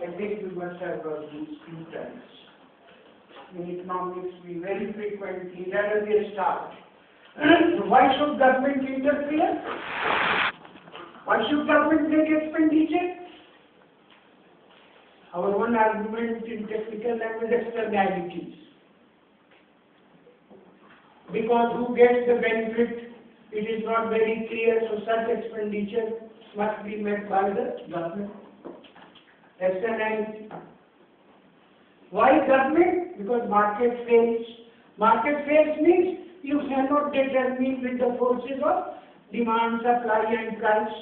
I think you must have heard these few times. In economics, we very frequently, rather they start. Why should government interfere? Why should government make expenditure? Our one argument in technical language, externalities. Because who gets the benefit, it is not very clear, so such expenditure must be met by the government. Externality. Why government? Because market fails. Market fails means you cannot determine with the forces of demand, supply and price.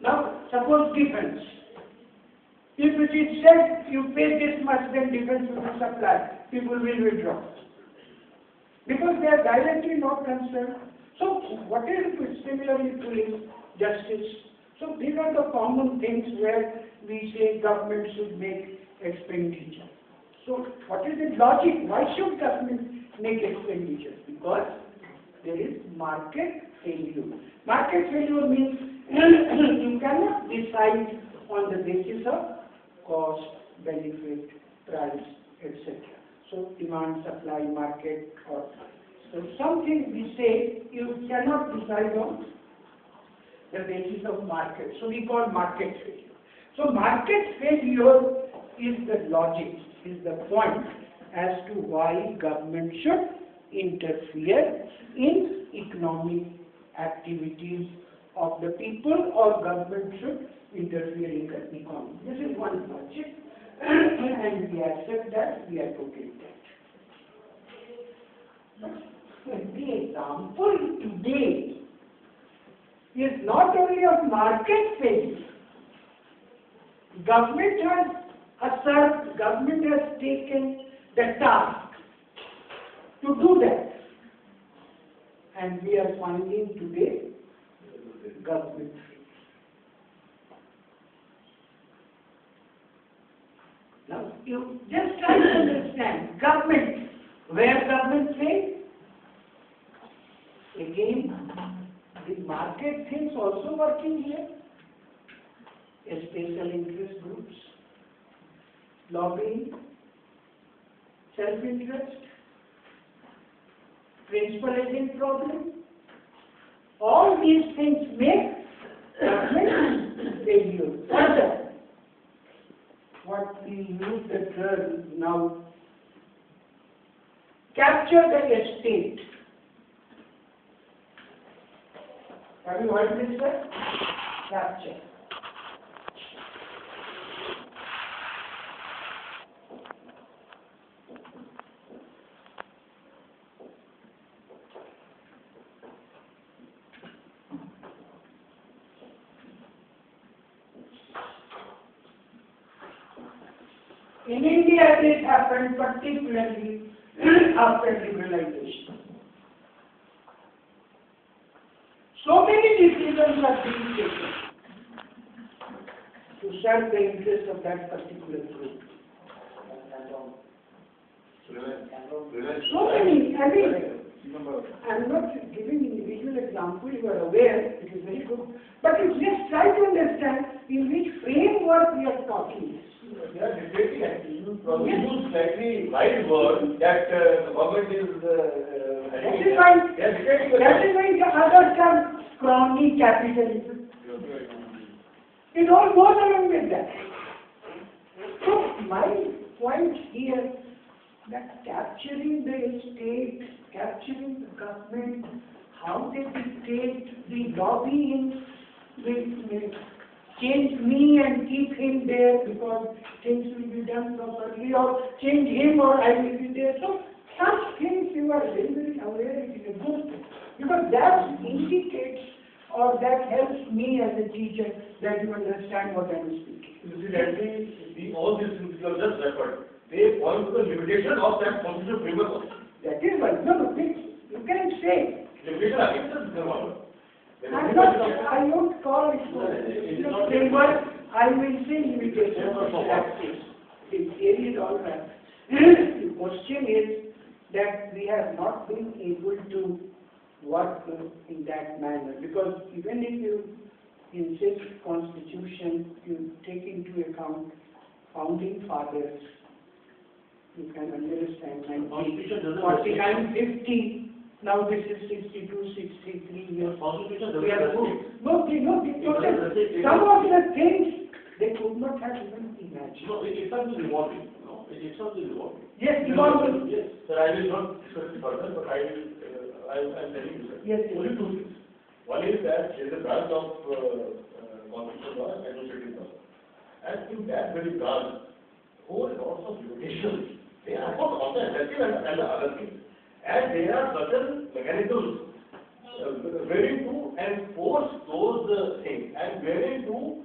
Now, suppose defense. If it is said you pay this much, then defense will be supplied. People will withdraw. Because they are directly not concerned. So, what is similarly police, justice? So, these are the common things where we say government should make expenditure. So, what is the logic? Why should government make expenditure? Because there is market failure. Market failure means you cannot decide on the basis of cost, benefit, price, etc. So, demand, supply, market, or so something we say you cannot decide on the basis of market. So, we call market failure. So, market failure is the logic, is the point as to why government should interfere in economic activities of the people, or government should interfere in the economy. This is one logic, and we accept that, we advocate that. But the example today is not only of market failure. Government has taken the task to do that, and we are finding today government. Now, you just try to understand government, where government fails. Again, the market things also working here. Special interest groups, lobbying, self-interest, principal agent problem. All these things make government failure. Further, what we use the term now, capture the estate. Have you heard this word? Capture. In India, this happened particularly after liberalization. So many decisions are being taken to serve the interests of that particular group. So many, I mean, I'm not giving individual example, you are aware, it is very good, but you just try to understand in which framework we are talking. They are debating, you use slightly wide word that the government is that is why the other term, crony capitalism. It all goes along with that. So my point here, that capturing the state, capturing the government, how they dictate the lobbying, they change me and keep him there because things will be done properly, or change him or I will be there. So such things you are very, very aware it is a good thing. Because that indicates or that helps me as a teacher that you understand what I am speaking. You see, actually, all these things you have just referred, they point to the limitation of that constitutional framework. That is why, no, you can say. Limitation against the government. I won't call it framework, I will say limitation of practice. The theory is all right. The question is that we have not been able to work in that manner, because even if you in sixth constitution, you take into account founding fathers. You can understand, 1949, 50, now this is 62, 63 years. We are good. No, some of the things they could not have even imagined. No, it's something revolving. No, it's something revolving. Yes, evolving. Yes, sir, I will not discuss it further, but I'm telling you, sir. Yes, Only two things. One is that there is a branch of constitutional law and administrative law. And in that very branch, whole lots of limitations. They are both also effective and other things. And there are certain mechanisms wherein to enforce those things and wherein to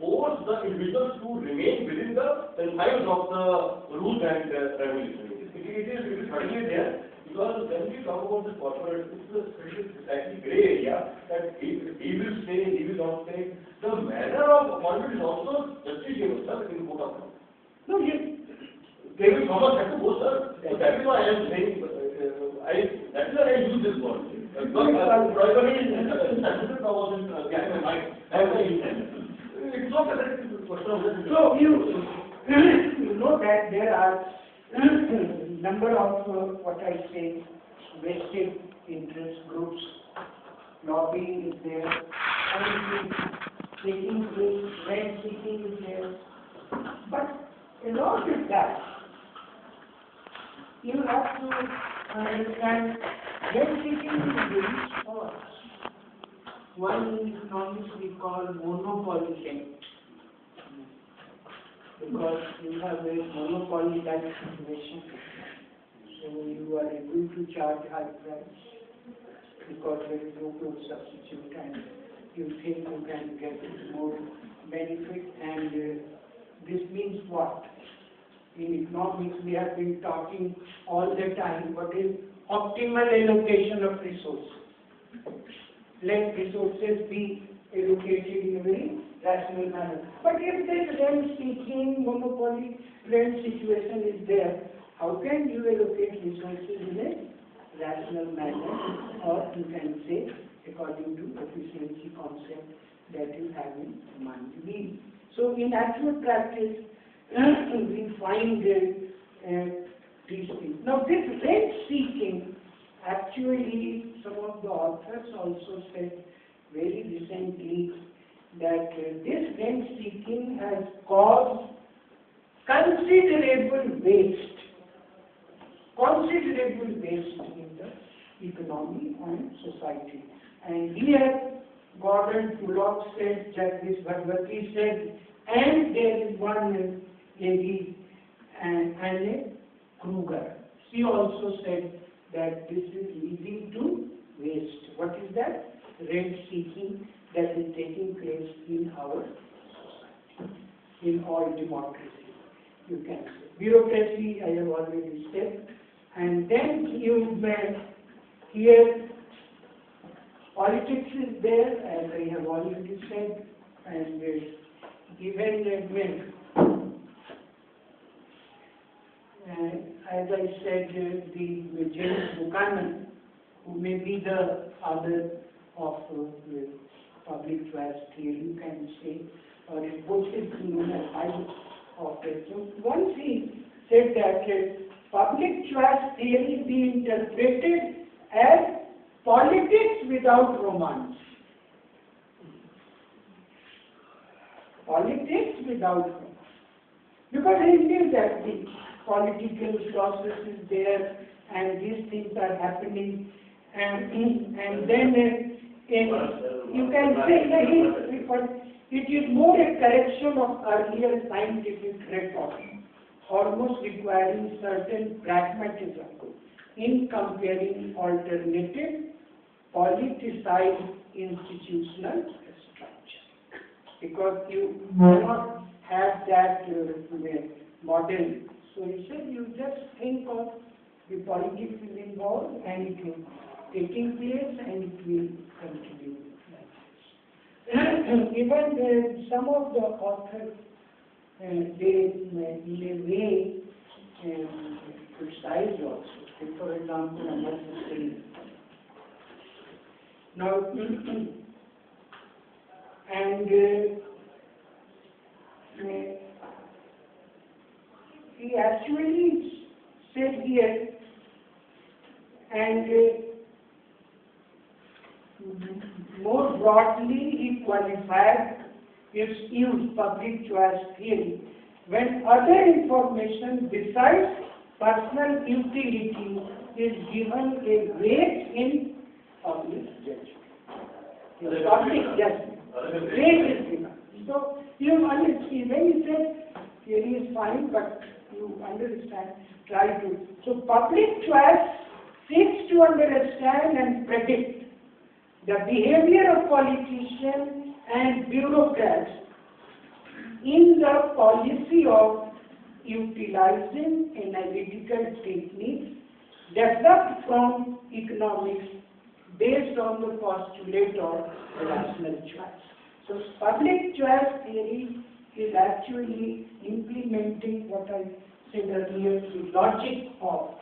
force the individuals to remain within the confines of the rules and regulations. It is certainly there, because when we talk about this corporate, it's a slightly gray area that he will stay, he will not stay. The manner of appointment is also justiciable, sir, in court of law. No, yes. They will not have to go, sir. So that is why I am saying, that is why I use this word. Primary statutory law was in my mind. It's not that it is a question of this. So you know that there are number of what I say vested interest groups. Lobbying is there, and taking place, rent seeking is there. But along with that, you have to understand rent seeking is very small. One in economics we call monopoly rent, because you have a monopoly type situation, so you are able to charge high price because there is no good substitute, and you think you can get more benefit. And this means what? In economics we have been talking all the time, what is optimal allocation of resources. Let resources be allocated in a very rational manner. But if this rent-seeking, monopoly rent situation is there, how can you allocate resources in a rational manner, or you can say according to efficiency concept that you have in mind? So in actual practice, we find these things. Now this rent-seeking, actually some of the authors also said very recently that this rent-seeking has caused considerable waste in the economy and society. And here Gordon Tulloch said, Jagdish Bhagwati said, and there is one lady, Anne Kruger. She also said that this is leading to waste. What is that? Rent-seeking that is taking place in our society, in all democracy, you can say. Bureaucracy, I have already said. And then you may hear politics is there, as I have already said, and even as I said, the James Buchanan, who may be the father of public choice theory, you can say, or it was known as high of it. So once he said that public choice theory be interpreted as politics without romance. Politics without romance. Because he knew that the political process is there and these things are happening, and then you can say it is more a correction of earlier scientific record, almost requiring certain pragmatism in comparing alternative politicized institutional structure. Because you cannot have that model. So he said you just think of the politics is involved and it will taking place and it will continue like this. Even some of the authors, they in a way criticize also. For example, Singh. Now, and he actually said here, and more broadly he qualified its use, public choice theory, when other information besides personal utility is given a weight in public judgment. Public judgment. Weight is given. So, you understand, when you say theory is fine, but you understand, try to. So, public choice seeks to understand and predict the behavior of politicians and bureaucrats in the policy of utilizing analytical techniques developed from economics based on the postulate of rational choice. So, public choice theory is actually implementing what I said earlier, the logic of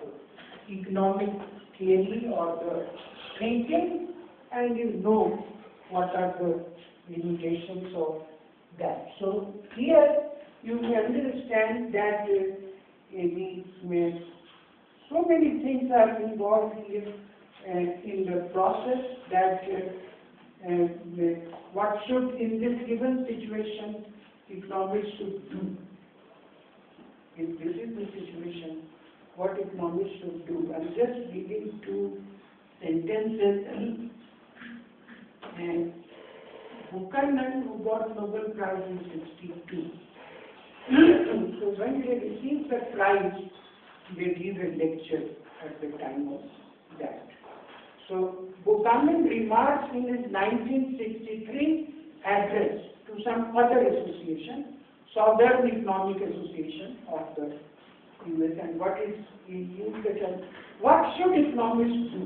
economic theory or the thinking, and you know what are the limitations of that. So, here you may understand that so many things are involved here in the process that what should, in this given situation, economists should do. If this is the situation, what economists should do. I'm just reading two sentences. And Buchanan, who got Nobel Prize in 1962. So when they received the prize, they gave a lecture at the time of that. So Buchanan remarks in his 1963 address to some other association, Southern Economic Association of the US, and what is he used the term, what should economists do?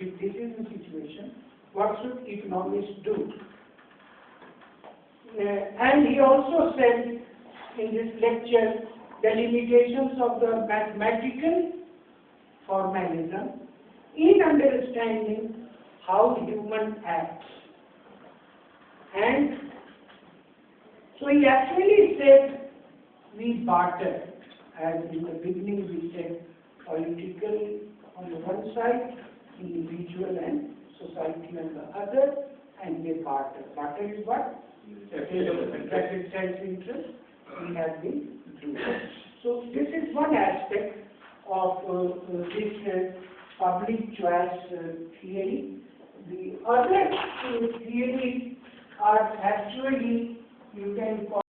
If this is the situation, what should economists do? And he also said in this lecture the limitations of the mathematical formalism in understanding how human acts. And so he actually said we barter, as in the beginning we said political on the one side, individual and society on the other, and they barter. Barter is what? That is self-interest. We have been doing. So this is one aspect of this public choice theory. The other theories are actually, you can call